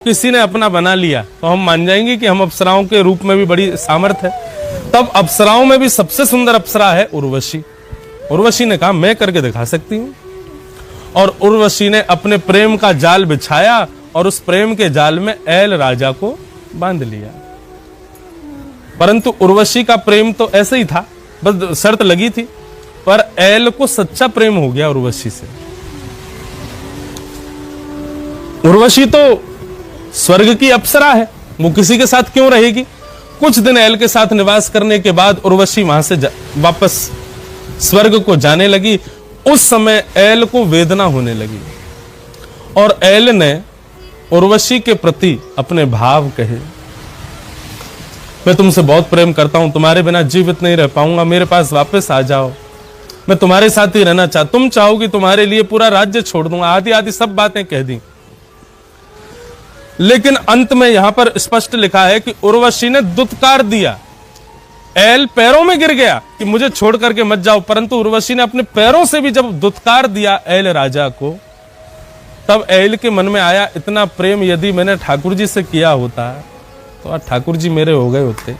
किसी ने अपना बना लिया तो हम मान जाएंगे कि हम अप्सराओं के रूप में भी बड़ी सामर्थ है। तब अप्सराओं में भी सबसे सुंदर अप्सरा है उर्वशी। उर्वशी ने कहा मैं करके दिखा सकती हूं, और उर्वशी ने अपने प्रेम का जाल बिछाया और उस प्रेम के जाल में ऐल राजा को बांध लिया। परंतु उर्वशी का प्रेम तो ऐसे ही था, बस शर्त लगी थी, पर ऐल को सच्चा प्रेम हो गया उर्वशी से। उर्वशी तो स्वर्ग की अप्सरा है, वो किसी के साथ क्यों रहेगी। कुछ दिन ऐल के साथ निवास करने के बाद उर्वशी वहां से वापस स्वर्ग को जाने लगी। उस समय ऐल को वेदना होने लगी और ऐल ने उर्वशी के प्रति अपने भाव कहे, मैं तुमसे बहुत प्रेम करता हूं, तुम्हारे बिना जीवित नहीं रह पाऊंगा, मेरे पास वापस आ जाओ, मैं तुम्हारे साथ ही रहना चाहता, तुम चाहोगी तुम्हारे लिए पूरा राज्य छोड़ दूंगा, आदि आदि सब बातें कह दी। लेकिन अंत में यहां पर स्पष्ट लिखा है कि उर्वशी ने दुत्कार दिया, ऐल पैरों में गिर गया कि मुझे छोड़ करके मत जाओ, परंतु उर्वशी ने अपने पैरों से भी जब दुत्कार दिया ऐल राजा को, तब ऐल के मन में आया इतना प्रेम यदि मैंने ठाकुर जी से किया होता तो आज ठाकुर जी मेरे हो गए होते।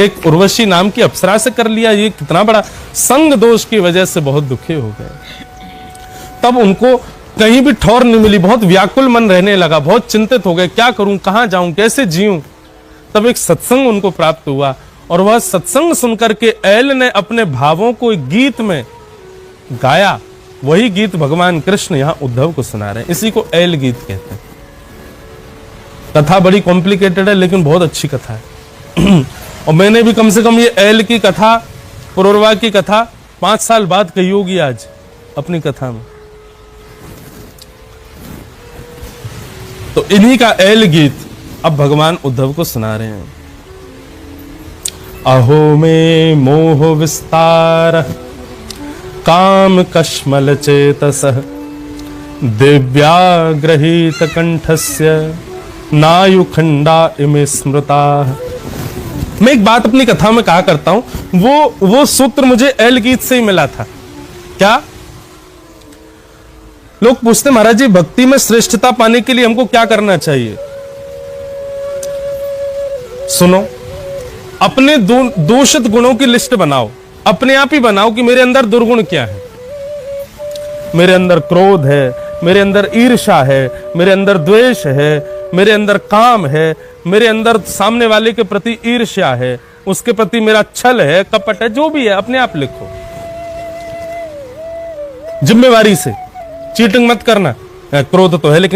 एक उर्वशी नाम की अप्सरा से कर लिया, ये कितना बड़ा संग दोष की वजह से बहुत दुखी हो गए। तब उनको कहीं भी ठौर नहीं मिली, बहुत व्याकुल मन रहने लगा, बहुत चिंतित हो गए, क्या करूं, कहां जाऊं, कैसे जीऊं। तब एक सत्संग उनको प्राप्त हुआ और वह सत्संग सुनकर के ऐल ने अपने भावों को एक गीत में गाया। वही गीत भगवान कृष्ण यहां उद्धव को सुना रहे हैं, इसी को ऐल गीत कहते हैं। कथा बड़ी कॉम्प्लिकेटेड है लेकिन बहुत अच्छी कथा है। और मैंने भी कम से कम ये ऐल की कथा, पुरूरवा की कथा 5 साल बाद कही होगी आज अपनी कथा में। तो इन्हीं का ऐल गीत अब भगवान उद्धव को सुना रहे हैं। अहो में मोह विस्तार काम कश्मल चेतसः दिव्याग्रहीत कंठस्य नायुखंडा इमे स्मृता। मैं एक बात अपनी कथा में कहा करता हूं, वो सूत्र मुझे ऐल गीत से ही मिला था। क्या लोग पूछते महाराज जी भक्ति में श्रेष्ठता पाने के लिए हमको क्या करना चाहिए। सुनो, अपने दूषित गुणों की लिस्ट बनाओ, अपने आप ही बनाओ कि मेरे अंदर दुर्गुण क्या है। मेरे अंदर क्रोध है, मेरे अंदर ईर्ष्या है, मेरे अंदर द्वेष है, मेरे अंदर काम है, मेरे अंदर सामने वाले के प्रति ईर्ष्या है, उसके प्रति मेरा छल है, कपट है, जो भी है अपने आप लिखो जिम्मेवारी से। चीटिंग मत करना, क्रोध तो है लेकिन